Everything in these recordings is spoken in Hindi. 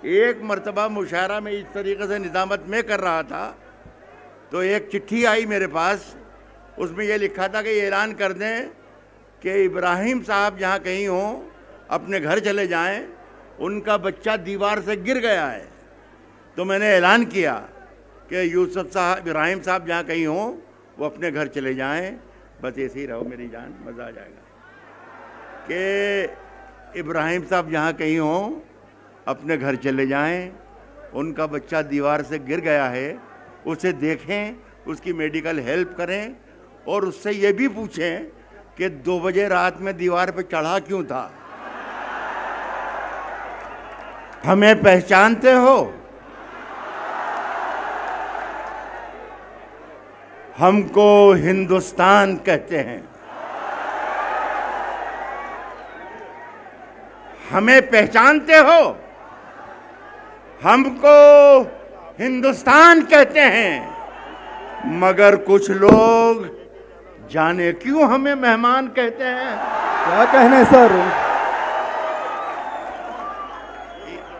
एक मर्तबा मुशायरा में इस तरीके से निज़ामत में कर रहा था तो एक चिट्ठी आई मेरे पास। उसमें यह लिखा था कि ये ऐलान कर दें कि इब्राहिम साहब जहाँ कहीं हों अपने घर चले जाएं, उनका बच्चा दीवार से गिर गया है। तो मैंने ऐलान किया कि यूसुफ साहब, इब्राहिम साहब जहाँ कहीं हों वो अपने घर चले जाएं। बस ऐसे ही रहो मेरी जान, मज़ा आ जाएगा। कि इब्राहिम साहब जहाँ कहीं हों अपने घर चले जाएं, उनका बच्चा दीवार से गिर गया है, उसे देखें, उसकी मेडिकल हेल्प करें और उससे ये भी पूछें कि 2 बजे रात में दीवार पे चढ़ा क्यों था। हमें पहचानते हो? हमको हिंदुस्तान कहते हैं। हमें पहचानते हो? हमको हिंदुस्तान कहते हैं। मगर कुछ लोग जाने क्यों हमें मेहमान कहते हैं। क्या कहने सर?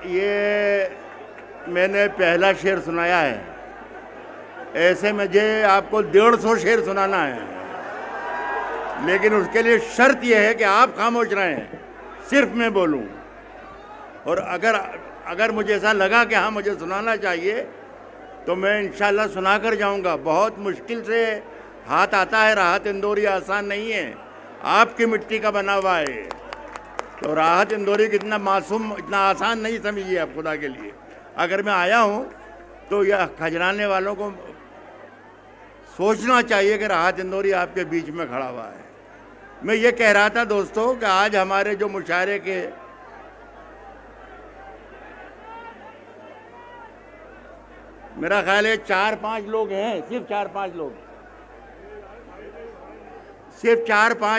ये मैंने पहला शेर सुनाया है, ऐसे मुझे आपको 150 शेर सुनाना है, लेकिन उसके लिए शर्त यह है कि आप खामोश रहें, सिर्फ मैं बोलूं। और अगर मुझे ऐसा लगा कि हाँ मुझे सुनाना चाहिए तो मैं इंशाल्लाह सुना कर जाऊंगा। बहुत मुश्किल से हाथ आता है, राहत इंदौरी आसान नहीं है, आपकी मिट्टी का बना हुआ है। तो राहत इंदौरी कितना मासूम, इतना आसान नहीं समझिए आप खुदा के लिए। अगर मैं आया हूँ तो यह खजराने वालों को सोचना चाहिए कि राहत इंदौरी आपके बीच में खड़ा हुआ है। मैं ये कह रहा था दोस्तों कि आज हमारे जो मुशायरे के मेरा ख्याल है 4-5 लोग हैं, सिर्फ 4-5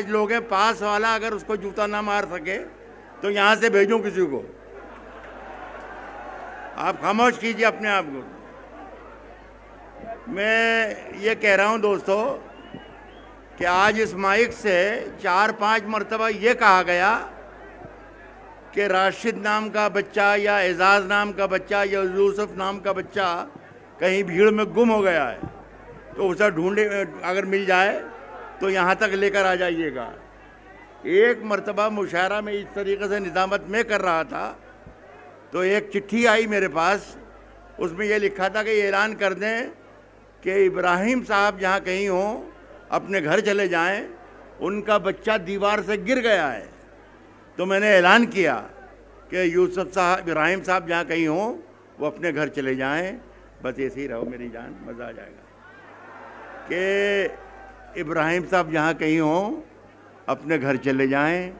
लोग हैं। पास वाला अगर उसको जूता ना मार सके तो यहाँ से भेजूं किसी को। आप खामोश कीजिए अपने आप को। मैं ये कह रहा हूँ दोस्तों कि आज इस माइक से 4-5 मरतबा ये कहा गया कि राशिद नाम का बच्चा या एजाज नाम का बच्चा या यूसुफ नाम का बच्चा कहीं भीड़ में गुम हो गया है, तो उसे ढूंढे, अगर मिल जाए तो यहाँ तक लेकर आ जाइएगा। एक मरतबा मुशायरा में इस तरीके से निज़ामत में कर रहा था तो एक चिट्ठी आई मेरे पास। उसमें यह लिखा था कि ये ऐलान कर दें कि इब्राहिम साहब जहाँ कहीं हों अपने घर चले जाएं, उनका बच्चा दीवार से गिर गया है। तो मैंने ऐलान किया कि यूसुफ साहब, इब्राहिम साहब जहाँ कहीं हों वो अपने घर चले जाएं। बस ऐसे ही रहो मेरी जान, मज़ा आ जाएगा। कि इब्राहिम साहब जहाँ कहीं हों अपने घर चले जाएं,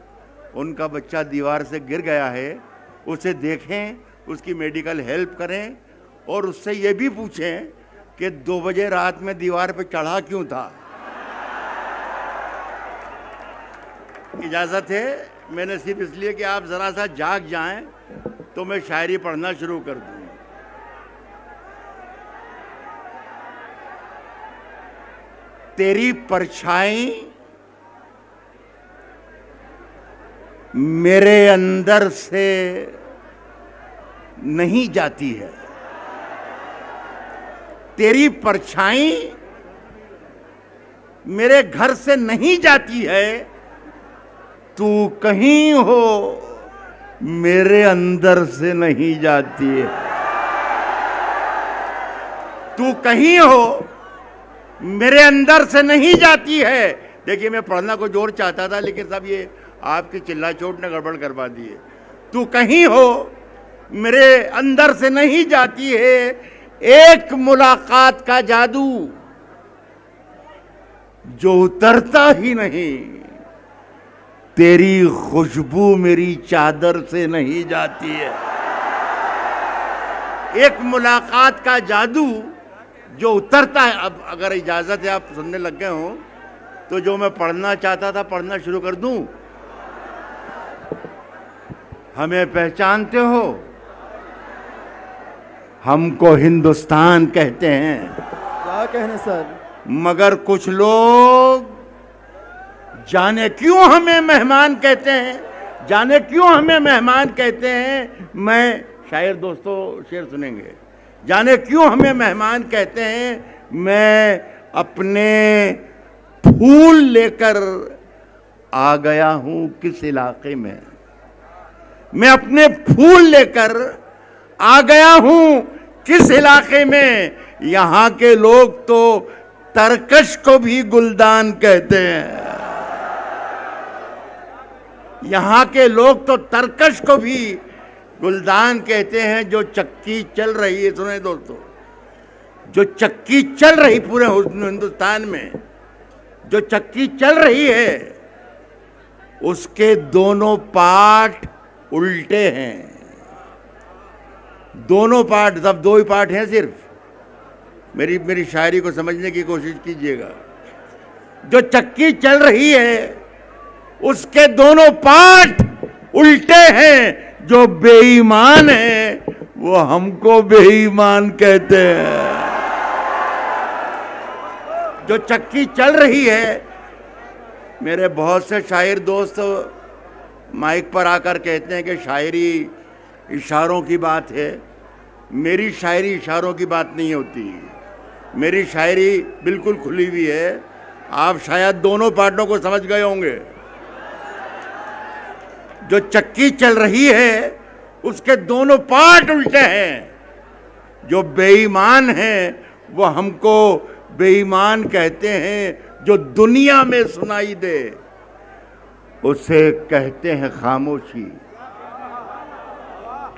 उनका बच्चा दीवार से गिर गया है, उसे देखें, उसकी मेडिकल हेल्प करें और उससे ये भी पूछें कि 2 बजे रात में दीवार पे चढ़ा क्यों था। इजाज़त है? मैंने सिर्फ इसलिए कि आप ज़रा सा जाग जाएं तो मैं शायरी पढ़ना शुरू कर दूँ। तेरी परछाई मेरे अंदर से नहीं जाती है। तेरी परछाई मेरे घर से नहीं जाती है। तू कहीं हो मेरे अंदर से नहीं जाती है। तू कहीं हो मेरे अंदर से नहीं जाती है। देखिए मैं पढ़ना को जोर चाहता था लेकिन सब ये आपकी चिल्ला चोट ने गड़बड़ करवा दी है। तू कहीं हो मेरे अंदर से नहीं जाती है। एक मुलाकात का जादू जो उतरता ही नहीं। तेरी खुशबू मेरी चादर से नहीं जाती है। एक मुलाकात का जादू जो उतरता है। अब अगर इजाज़त है आप सुनने लग गए हो तो जो मैं पढ़ना चाहता था पढ़ना शुरू कर दूं। हमें पहचानते हो? हमको हिंदुस्तान कहते हैं। क्या कहने सर? मगर कुछ लोग जाने क्यों हमें मेहमान कहते हैं। जाने क्यों हमें मेहमान कहते हैं। मैं शायर दोस्तों शेर सुनेंगे। जाने क्यों हमें मेहमान कहते हैं, मैं अपने फूल लेकर आ गया हूं किस इलाके में। मैं अपने फूल लेकर आ गया हूं किस इलाके में। यहां के लोग तो तरकश को भी गुलदान कहते हैं। यहां के लोग तो तरकश को भी गुलदान कहते हैं। जो चक्की चल रही है, सुने दोस्तों, जो चक्की चल रही पूरे हिंदुस्तान में, जो चक्की चल रही है, उसके दोनों पार्ट उल्टे हैं। दोनों पार्ट, सब दो ही पार्ट हैं सिर्फ। मेरी शायरी को समझने की कोशिश कीजिएगा। जो चक्की चल रही है उसके दोनों पार्ट उल्टे हैं। जो बेईमान है वो हमको बेईमान कहते हैं। जो चक्की चल रही है, मेरे बहुत से शायर दोस्त माइक पर आकर कहते हैं कि शायरी इशारों की बात है। मेरी शायरी इशारों की बात नहीं होती। मेरी शायरी बिल्कुल खुली हुई है। आप शायद दोनों पार्टों को समझ गए होंगे। जो चक्की चल रही है उसके दोनों पार्ट उल्टे हैं। जो बेईमान हैं वो हमको बेईमान कहते हैं। जो दुनिया में सुनाई दे उसे कहते हैं खामोशी।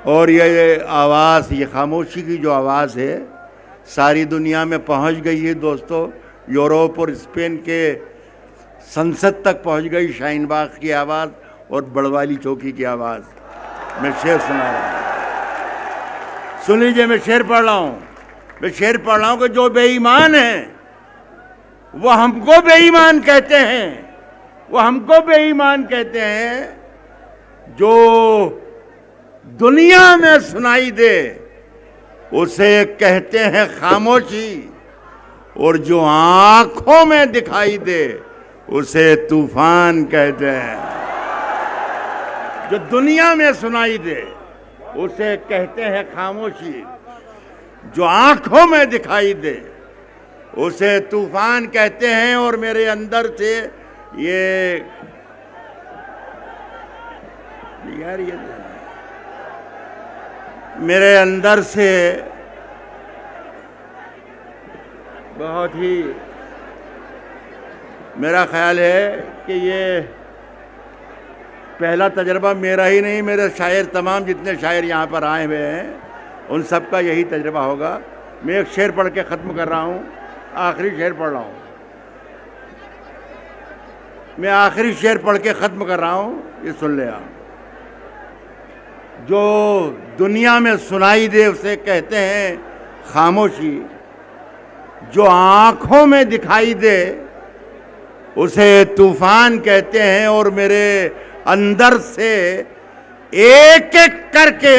और ये आवाज़, ये खामोशी की जो आवाज़ है, सारी दुनिया में पहुंच गई है दोस्तों। यूरोप और स्पेन के संसद तक पहुंच गई शाहीन बाग की आवाज़ और बड़वाली चौकी की आवाज़। मैं शेर सुना रहा हूँ, सुन लीजिए। मैं शेर पढ़ रहा हूँ। मैं शेर पढ़ रहा हूँ कि जो बेईमान हैं वो हमको बेईमान कहते हैं। वो हमको बेईमान कहते हैं। जो दुनिया में सुनाई दे उसे कहते हैं खामोशी। और जो आंखों में दिखाई दे उसे तूफान कहते हैं। जो दुनिया में सुनाई दे उसे कहते हैं खामोशी। जो आंखों में दिखाई दे उसे तूफान कहते हैं। और मेरे अंदर से ये यार, ये मेरे अंदर से बहुत ही, मेरा ख्याल है कि ये पहला तजर्बा मेरा ही नहीं, मेरे शायर, तमाम जितने शायर यहाँ पर आए हुए हैं उन सब का यही तजर्बा होगा। मैं एक शेर पढ़ के ख़त्म कर रहा हूँ। आखिरी शेर पढ़ रहा हूँ। मैं आखिरी शेर पढ़ के ख़त्म कर रहा हूँ, ये सुन ले आप। जो दुनिया में सुनाई दे उसे कहते हैं खामोशी। जो आँखों में दिखाई दे उसे तूफान कहते हैं। और मेरे अंदर से एक एक करके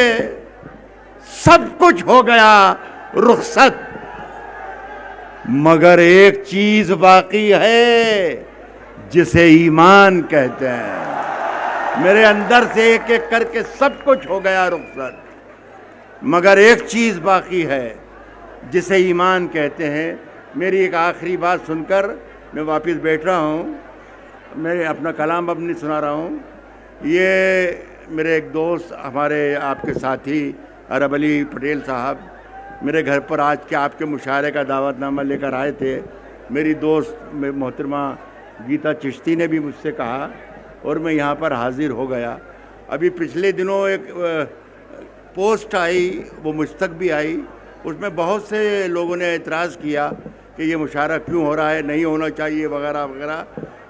सब कुछ हो गया रुखसत, मगर एक चीज बाकी है जिसे ईमान कहते हैं। मेरे अंदर से एक एक करके सब कुछ हो गया रुखसत, मगर एक चीज बाकी है जिसे ईमान कहते हैं। मेरी एक आखिरी बात सुनकर मैं वापस बैठ रहा हूँ। मैं अपना कलाम अब नहीं सुना रहा हूँ। ये मेरे एक दोस्त, हमारे आपके साथी अरब अली पटेल साहब मेरे घर पर आज के आपके मुशायरे का दावतनामा लेकर आए थे। मेरी दोस्त मोहतरमा गीता चिश्ती ने भी मुझसे कहा और मैं यहाँ पर हाजिर हो गया। अभी पिछले दिनों एक पोस्ट आई, वो मुझ तक भी आई। उसमें बहुत से लोगों ने एतराज़ किया कि ये मुशायरा क्यों हो रहा है, नहीं होना चाहिए वगैरह वगैरह,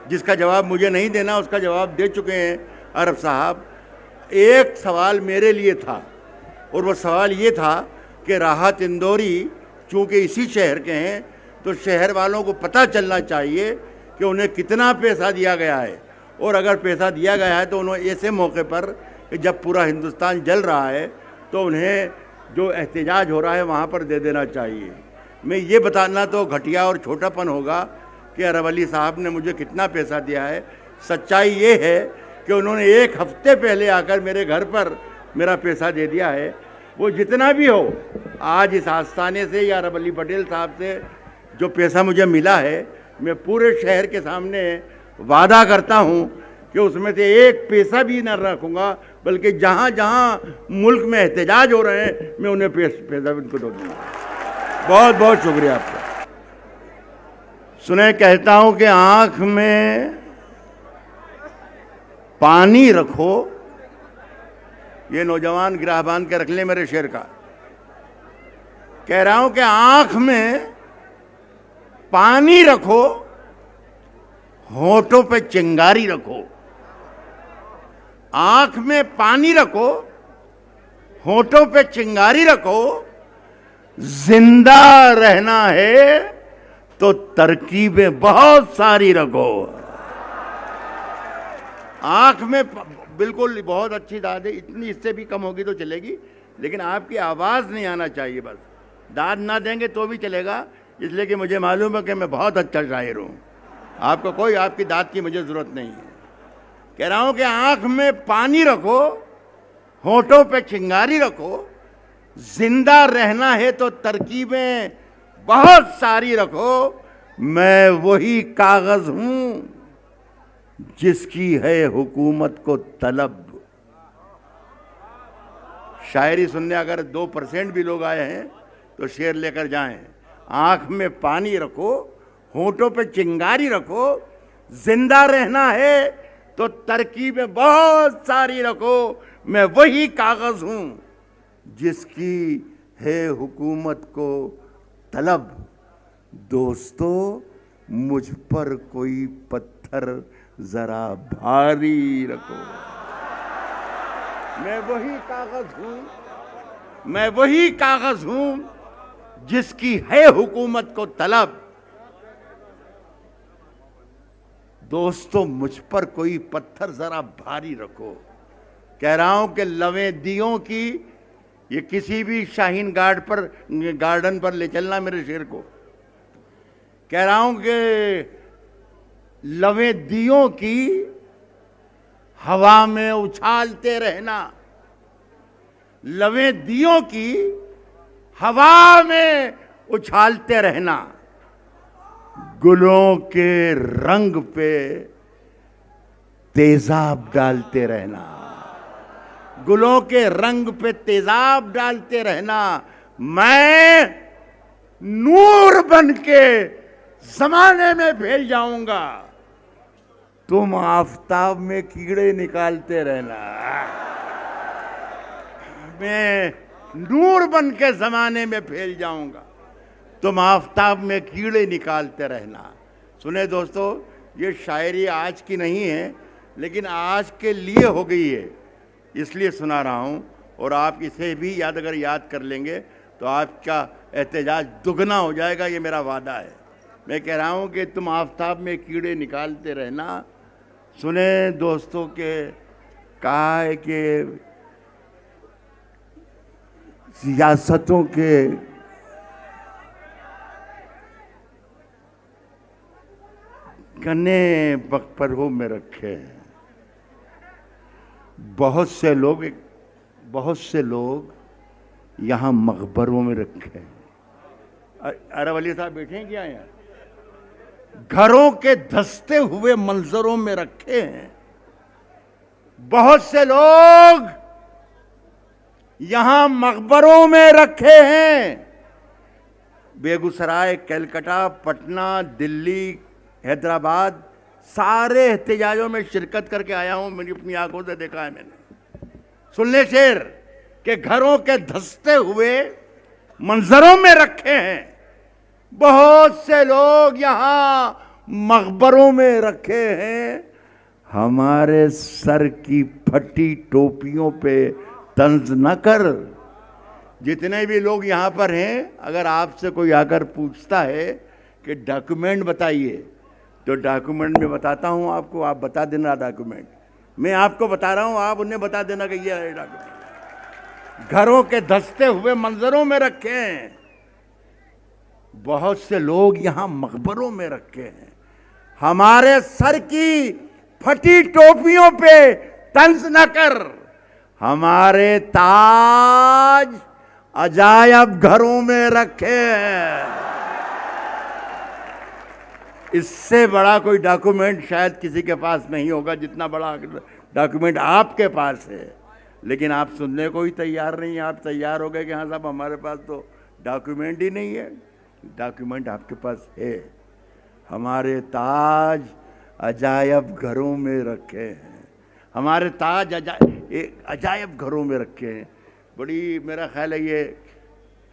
जिसका जवाब मुझे नहीं देना, उसका जवाब दे चुके हैं अरब साहब। एक सवाल मेरे लिए था और वो सवाल ये था कि राहत इंदौरी चूँकि इसी शहर के हैं तो शहर वालों को पता चलना चाहिए कि उन्हें कितना पैसा दिया गया है। और अगर पैसा दिया गया है तो उन्हें ऐसे मौके पर कि जब पूरा हिंदुस्तान जल रहा है तो उन्हें जो एहतजाज हो रहा है वहाँ पर दे देना चाहिए। मैं ये बताना तो घटिया और छोटापन होगा कि अरब अली साहब ने मुझे कितना पैसा दिया है। सच्चाई ये है कि उन्होंने एक हफ्ते पहले आकर मेरे घर पर मेरा पैसा दे दिया है। वो जितना भी हो, आज इस आस्थाने से या अरब अली पटेल साहब से जो पैसा मुझे मिला है, मैं पूरे शहर के सामने वादा करता हूं कि उसमें से एक पैसा भी न रखूंगा, बल्कि जहां जहां मुल्क में एहतजाज हो रहे हैं मैं उन्हें पैसा उनको दे दूंगा। बहुत बहुत शुक्रिया आपका। सुने, कहता हूं कि आंख में पानी रखो, ये नौजवान गिरह बांध के रख ले मेरे शेर का। कह रहा हूं कि आंख में पानी रखो, होठों पे चिंगारी रखो। आंख में पानी रखो, होठों पे चिंगारी रखो। जिंदा रहना है तो तरकीबें बहुत सारी रखो। आंख में बिल्कुल बहुत अच्छी दाद है, इतनी इससे भी कम होगी तो चलेगी, लेकिन आपकी आवाज नहीं आना चाहिए। बस दाद ना देंगे तो भी चलेगा, इसलिए कि मुझे मालूम है कि मैं बहुत अच्छा शायर हूं। आपको कोई आपकी दाद की मुझे जरूरत नहीं है। कह रहा हूं कि आंख में पानी रखो, होठों पे चिंगारी रखो। जिंदा रहना है तो तरकीबें बहुत सारी रखो। मैं वही कागज हूं जिसकी है हुकूमत को तलब। शायरी सुनने अगर 2% भी लोग आए हैं तो शेर लेकर जाएं। आंख में पानी रखो, होठों पे चिंगारी रखो। जिंदा रहना है तो तरकीबें बहुत सारी रखो। मैं वही कागज हूं जिसकी है हुकूमत को तलब। दोस्तों, मुझ पर कोई पत्थर जरा भारी रखो। मैं वही कागज हूं, मैं वही कागज हूं जिसकी है हुकूमत को तलब। दोस्तों, मुझ पर कोई पत्थर जरा भारी रखो। कह रहा हूं कि लवें दियों की, ये किसी भी शाहीन गार्डन पर ले चलना मेरे शेर को। कह रहा हूं कि लवें दियों की हवा में उछालते रहना। लवें दियों की हवा में उछालते रहना। गुलों के रंग पे तेजाब डालते रहना। गुलों के रंग पे तेजाब डालते रहना। मैं नूर बन के जमाने में फैल जाऊंगा, तुम आफताब में कीड़े निकालते रहना। मैं नूर बन के जमाने में फैल जाऊंगा, तुम आफताब में कीड़े निकालते रहना। सुने दोस्तों, ये शायरी आज की नहीं है, लेकिन आज के लिए हो गई है, इसलिए सुना रहा हूं। और आप इसे भी अगर याद कर लेंगे तो आपका एहतजाज दुगना हो जाएगा, ये मेरा वादा है। मैं कह रहा हूं कि तुम आफताब में कीड़े निकालते रहना। सुने दोस्तों, के कहा है कि सियासतों के कने बकपरों में रखे हैं। बहुत से लोग यहां मकबरों में रखे हैं। अरब अली साहब बैठे हैं क्या यहाँ? घरों के धंसते हुए मंजरों में रखे हैं। बहुत से लोग यहां मकबरों में रखे हैं। बेगूसराय, कलकत्ता, पटना, दिल्ली, हैदराबाद, सारे एहतजाजों में शिरकत करके आया हूं। मेरी अपनी आंखों से देखा है मैंने। सुन ले शेर के घरों के धंसते हुए मंजरों में रखे हैं। बहुत से लोग यहां मकबरों में रखे हैं। हमारे सर की फटी टोपियों पे तंज न कर। जितने भी लोग यहां पर हैं, अगर आपसे कोई आकर पूछता है कि डॉक्यूमेंट बताइए, तो डॉक्यूमेंट में बताता हूं आपको, आप बता देना डॉक्यूमेंट। मैं आपको बता रहा हूं, आप उन्हें बता देना कि ये है डॉक्यूमेंट। घरों के धंसते हुए मंजरों में रखे हैं। बहुत से लोग यहां मकबरों में रखे हैं। हमारे सर की फटी टोपियों पे तंज न कर। हमारे ताज अजायब घरों में रखे हैं। इससे बड़ा कोई डॉक्यूमेंट शायद किसी के पास नहीं होगा जितना बड़ा डॉक्यूमेंट आपके पास है, लेकिन आप सुनने को ही तैयार नहीं। आप तैयार हो गए कि हाँ साहब हमारे पास तो डॉक्यूमेंट ही नहीं है। डॉक्यूमेंट आपके पास है। हमारे ताज अजायब घरों में रखे हैं। हमारे ताज अजायब घरों में रखे हैं। बड़ी, मेरा ख्याल है ये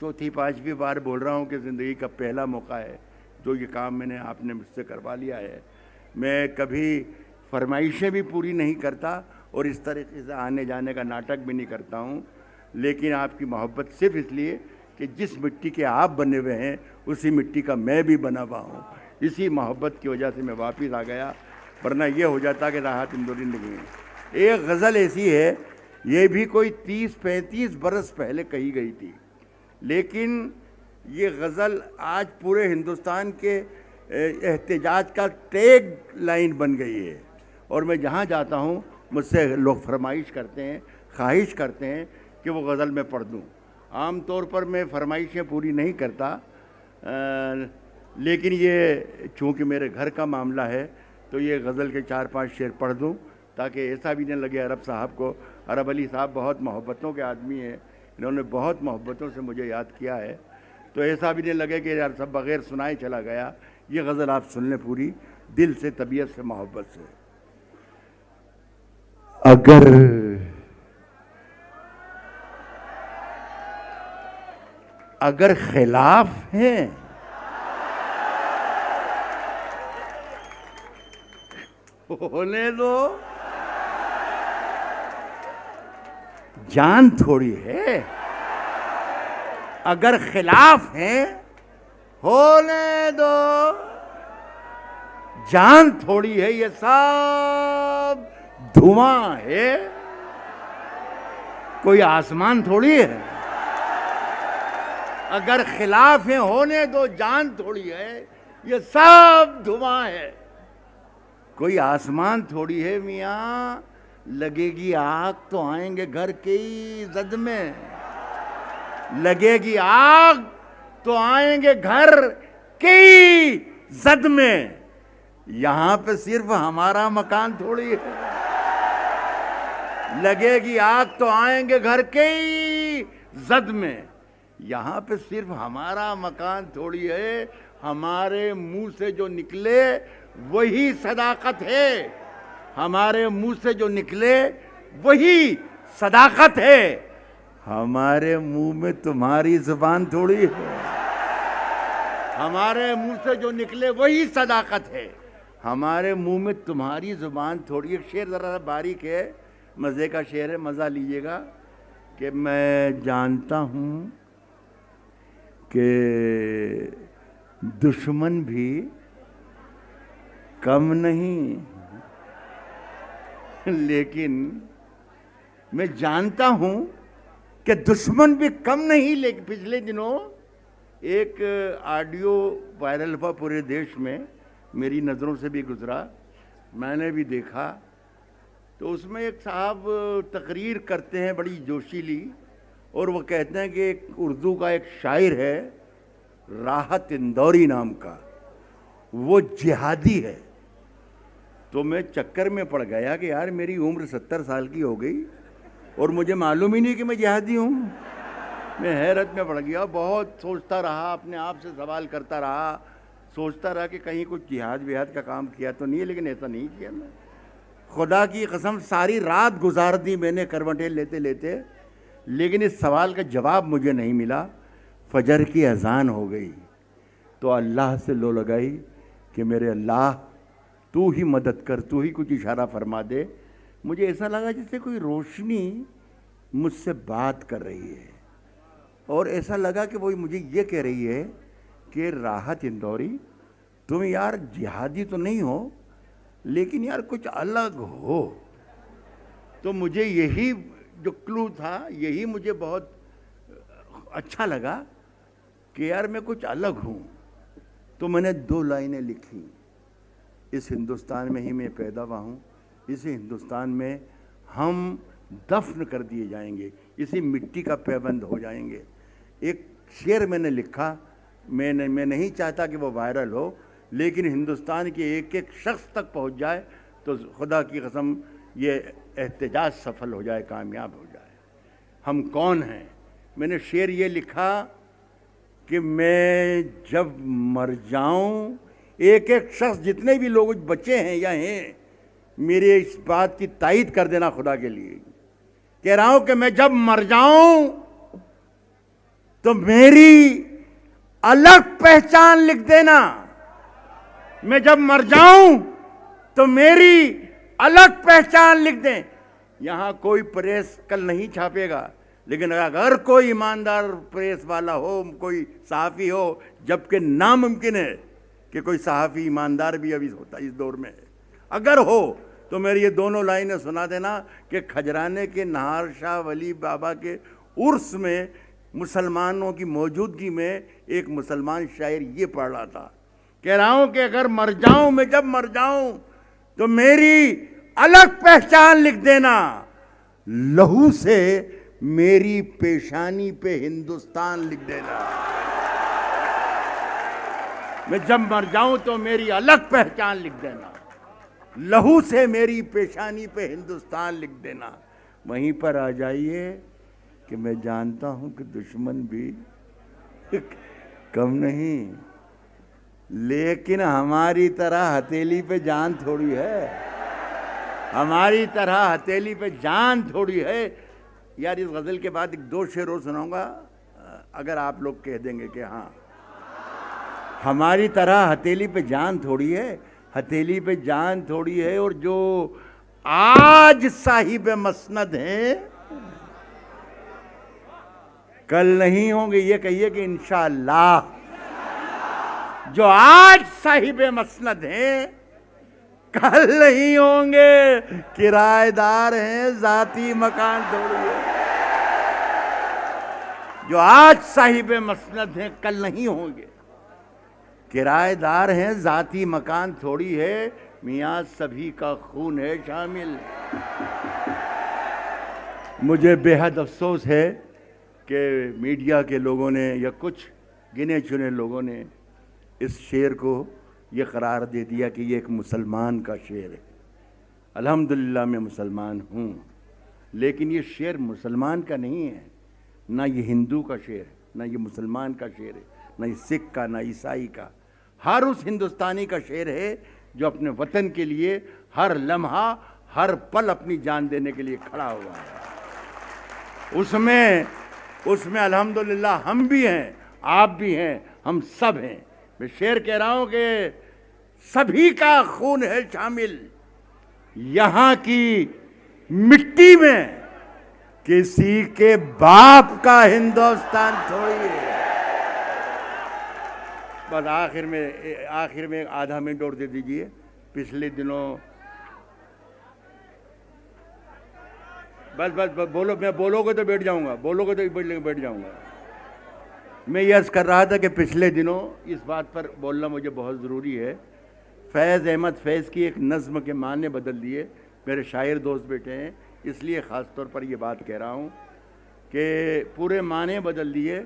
चौथी पांचवी बार बोल रहा हूँ कि ज़िंदगी का पहला मौका है जो ये काम आपने मुझसे करवा लिया है। मैं कभी फरमाइशें भी पूरी नहीं करता और इस तरीके से आने जाने का नाटक भी नहीं करता हूँ, लेकिन आपकी मोहब्बत सिर्फ इसलिए कि जिस मिट्टी के आप बने हुए हैं उसी मिट्टी का मैं भी बना हुआ हूँ। इसी मोहब्बत की वजह से मैं वापस आ गया, वरना ये हो जाता कि राहत इंदौरी नहीं है। एक गज़ल ऐसी है, ये भी कोई 30-35 बरस पहले कही गई थी, लेकिन ये गज़ल आज पूरे हिंदुस्तान के एहतजाज का टैग लाइन बन गई है। और मैं जहाँ जाता हूँ मुझसे लोग फरमाइश करते हैं, ख्वाहिश करते हैं कि वो गज़ल मैं पढ़ दूँ। आम तौर पर मैं फरमाइशें पूरी नहीं करता, लेकिन ये चूँकि मेरे घर का मामला है तो ये गज़ल के 4-5 शेर पढ़ दूँ ताकि ऐसा भी न लगे अरब साहब को। अरब अली साहब बहुत मोहब्बतों के आदमी हैं, इन्होंने बहुत मोहब्बतों से मुझे याद किया है, तो ऐसा भी नहीं लगे कि यार सब बग़ैर सुनाए चला गया। ये गज़ल आप सुन लें पूरी दिल से, तबीयत से, मोहब्बत से। अगर खिलाफ हैं होने दो, जान थोड़ी है। अगर खिलाफ हैं होने दो, जान थोड़ी है। ये सब धुआं है, कोई आसमान थोड़ी है। अगर खिलाफ हैं होने दो, जान थोड़ी है। ये सब धुआं है, कोई आसमान थोड़ी है। मियाँ लगेगी आग तो आएंगे घर के जद में, लगेगी आग तो आएंगे घर के जद में। यहां पे सिर्फ हमारा मकान थोड़ी है। लगेगी आग तो आएंगे घर के जद में। यहां पे सिर्फ हमारा मकान थोड़ी है। हमारे मुंह से जो निकले वही सदाकत है। हमारे मुंह से जो निकले वही सदाकत है। हमारे मुंह में तुम्हारी जुबान थोड़ी है। हमारे मुंह से जो निकले वही सदाकत है। हमारे मुंह में तुम्हारी जुबान थोड़ी। एक शेर ज़रा बारीक है, मज़े का शेर है, मज़ा लीजिएगा। कि मैं जानता हूँ कि दुश्मन भी कम नहीं, लेकिन मैं जानता हूँ कि दुश्मन भी कम नहीं। लेकिन पिछले दिनों एक ऑडियो वायरल हुआ पूरे देश में, मेरी नज़रों से भी गुजरा, मैंने भी देखा। तो उसमें एक साहब तकरीर करते हैं बड़ी जोशीली, और वो कहते हैं कि एक उर्दू का एक शायर है राहत इंदौरी नाम का, वो जिहादी है। तो मैं चक्कर में पड़ गया कि यार मेरी उम्र 70 साल की हो गई और मुझे मालूम ही नहीं कि मैं जिहादी हूँ। मैं हैरत में पड़ गया, बहुत सोचता रहा, अपने आप से सवाल करता रहा, सोचता रहा कि कहीं कुछ जिहाद विहाद का काम किया तो नहीं है, लेकिन ऐसा नहीं किया मैं। खुदा की कसम सारी रात गुजार दी मैंने करवटें लेते लेते, लेकिन इस सवाल का जवाब मुझे नहीं मिला। फजर की अजान हो गई तो अल्लाह से लो लगाई कि मेरे अल्लाह तू ही मदद कर, तू ही कुछ इशारा फरमा दे। मुझे ऐसा लगा जैसे कोई रोशनी मुझसे बात कर रही है, और ऐसा लगा कि वो मुझे ये कह रही है कि राहत इंदौरी तुम यार जिहादी तो नहीं हो, लेकिन यार कुछ अलग हो। तो मुझे यही जो क्लू था, यही मुझे बहुत अच्छा लगा कि यार मैं कुछ अलग हूँ। तो मैंने 2 लाइनें लिखी, इस हिंदुस्तान में ही मैं पैदा हुआ हूँ, इसी हिंदुस्तान में हम दफन कर दिए जाएंगे, इसी मिट्टी का पैबंद हो जाएंगे। एक शेर मैंने लिखा, मैं नहीं चाहता कि वो वायरल हो, लेकिन हिंदुस्तान के एक एक शख्स तक पहुंच जाए तो खुदा की कसम ये एहतजाज सफल हो जाए, कामयाब हो जाए। हम कौन हैं? मैंने शेर ये लिखा कि मैं जब मर जाऊं, एक एक शख्स, जितने भी लोग बच्चे हैं या हैं, मेरे इस बात की तायीद कर देना खुदा के लिए। कह रहा हूं कि मैं जब मर जाऊं तो मेरी अलग पहचान लिख देना। मैं जब मर जाऊं तो मेरी अलग पहचान लिख दें। यहां कोई प्रेस कल नहीं छापेगा, लेकिन अगर कोई ईमानदार प्रेस वाला हो, कोई सहाफ़ी हो, जबकि नामुमकिन है कि कोई सहाफ़ी ईमानदार भी अभी होता इस दौर में, अगर हो तो मेरी ये दोनों लाइनें सुना देना कि खजराने के नाहर शाह वली बाबा के उर्स में मुसलमानों की मौजूदगी में एक मुसलमान शायर ये पढ़ रहा था, कह रहा हूं कि अगर मर जाऊं, मैं जब मर जाऊं तो मेरी अलग पहचान लिख देना। लहू से मेरी पेशानी पे हिंदुस्तान लिख देना। मैं जब मर जाऊं तो मेरी अलग पहचान लिख देना। लहू से मेरी पेशानी पे हिंदुस्तान लिख देना। वहीं पर आ जाइए कि मैं जानता हूं कि दुश्मन भी कम नहीं, लेकिन हमारी तरह हथेली पे जान थोड़ी है। हमारी तरह हथेली पे जान थोड़ी है। यार, इस गज़ल के बाद एक दो शेर और सुनाऊंगा, अगर आप लोग कह देंगे कि हाँ, हमारी तरह हथेली पे जान थोड़ी है, हथेली पे जान थोड़ी है। और जो आज साहिब मसनद हैं, कल नहीं होंगे। ये कहिए कि इंशाअल्लाह। जो आज साहिब मसनद हैं, कल नहीं होंगे। किराएदार हैं, जाती मकान थोड़ी है। जो आज साहिब मसनद हैं, कल नहीं होंगे। किराएदार हैं, जाती मकान थोड़ी है। मियाँ सभी का खून है शामिल। मुझे बेहद अफसोस है कि मीडिया के लोगों ने या कुछ गिने चुने लोगों ने इस शेर को ये करार दे दिया कि ये एक मुसलमान का शेर है। अल्हम्दुलिल्लाह मैं मुसलमान हूँ, लेकिन ये शेर मुसलमान का नहीं है, ना ये हिंदू का शेर है, ना ये मुसलमान का शेर है, ना ये सिख का, ना ईसाई का। हर उस हिंदुस्तानी का शेर है जो अपने वतन के लिए हर लम्हा, हर पल अपनी जान देने के लिए खड़ा हुआ है। उसमें अल्हम्दुलिल्लाह हम भी हैं, आप भी हैं, हम सब हैं। मैं शेर कह रहा हूं कि सभी का खून है शामिल। यहां की मिट्टी में किसी के बाप का हिंदुस्तान थोड़ी है। बस आखिर में आधा मिनट और दे दीजिए। पिछले दिनों बस बोलो, मैं बोलोगे तो बैठ जाऊंगा, बोलोगे तो बैठ जाऊंगा। मैं ये अर्ज़ कर रहा था कि पिछले दिनों इस बात पर बोलना मुझे बहुत ज़रूरी है। फैज़ अहमद फैज़ की एक नज़्म के माने बदल दिए। मेरे शायर दोस्त बैठे हैं, इसलिए ख़ास तौर पर ये बात कह रहा हूँ कि पूरे माने बदल दिए।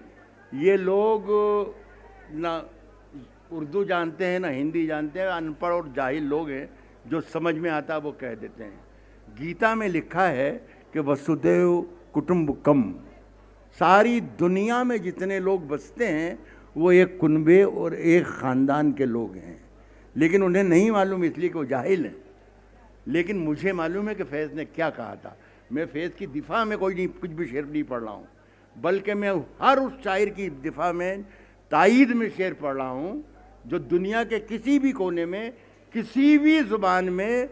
ये लोग ना उर्दू जानते हैं, ना हिंदी जानते हैं, अनपढ़ और जाहिल लोग हैं। जो समझ में आता वो कह देते हैं। गीता में लिखा है कि वसुदेव कुटुम्बकम, सारी दुनिया में जितने लोग बसते हैं वो एक कुनबे और एक ख़ानदान के लोग हैं, लेकिन उन्हें नहीं मालूम, इसलिए कि वो जाहिल हैं। लेकिन मुझे मालूम है कि फैज़ ने क्या कहा था। मैं फैज़ की दिफा में कुछ भी शेर नहीं पढ़ रहा हूँ, बल्कि मैं हर उस शायर की दिफा में, तायीद में शेर पढ़ रहा हूँ जो दुनिया के किसी भी कोने में, किसी भी ज़ुबान में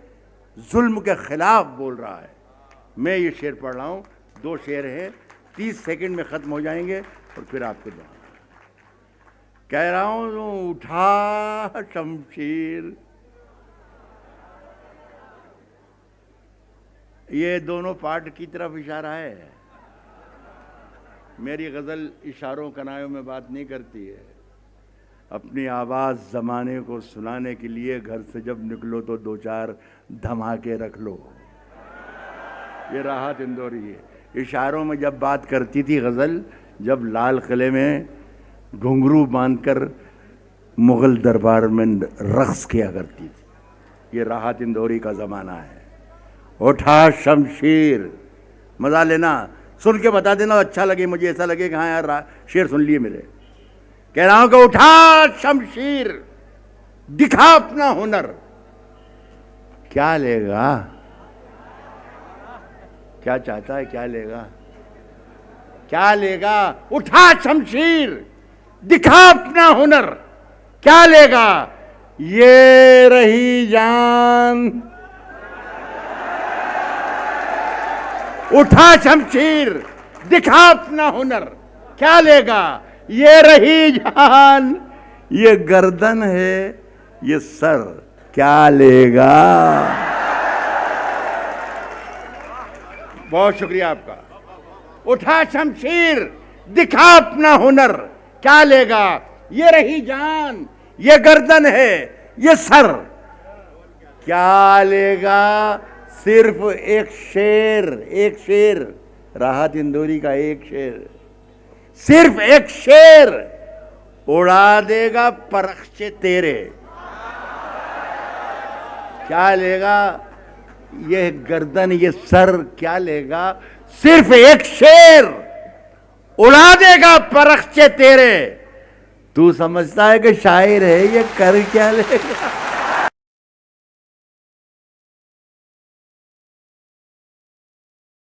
जुल्म के ख़िलाफ़ बोल रहा है। मैं ये शेर पढ़ रहा हूँ। दो शेर हैं, 30 सेकंड में ख़त्म हो जाएंगे और फिर आपको दूँगा। कह रहा हूँ, उठा शमशीर। ये दोनों पार्ट की तरफ इशारा है। मेरी गज़ल इशारों कनायों में बात नहीं करती है। अपनी आवाज़ ज़माने को सुनाने के लिए घर से जब निकलो तो दो चार धमाके रख लो। ये राहत इंदौरी है। इशारों में जब बात करती थी गज़ल, जब लाल किले में घुंघरू बांधकर मुगल दरबार में रक्स किया करती थी। ये राहत इंदौरी का ज़माना है। उठा शमशीर, मज़ा लेना, सुन के बता देना, अच्छा लगे, मुझे ऐसा लगे कि हाँ यार शेर सुन लिए मेरे। कह रहा हूं कि उठा शमशीर, दिखा अपना हुनर, क्या लेगा? क्या चाहता है, क्या लेगा? क्या लेगा? उठा शमशीर, दिखा अपना हुनर, क्या लेगा? ये रही जान। उठा शमशीर, दिखा अपना हुनर, क्या लेगा? ये रही जान। ये गर्दन है, ये सर, क्या लेगा? बहुत शुक्रिया आपका। उठा शमशीर, दिखा अपना हुनर, क्या लेगा? ये रही जान, ये गर्दन है, ये सर, क्या लेगा? सिर्फ एक शेर, एक शेर, राहत इंदौरी का एक शेर, सिर्फ एक शेर उड़ा देगा परख्चे तेरे। क्या लेगा? ये गर्दन, ये सर, क्या लेगा? सिर्फ एक शेर उड़ा देगा परख्चे तेरे। तू समझता है कि शायर है, ये कर क्या लेगा?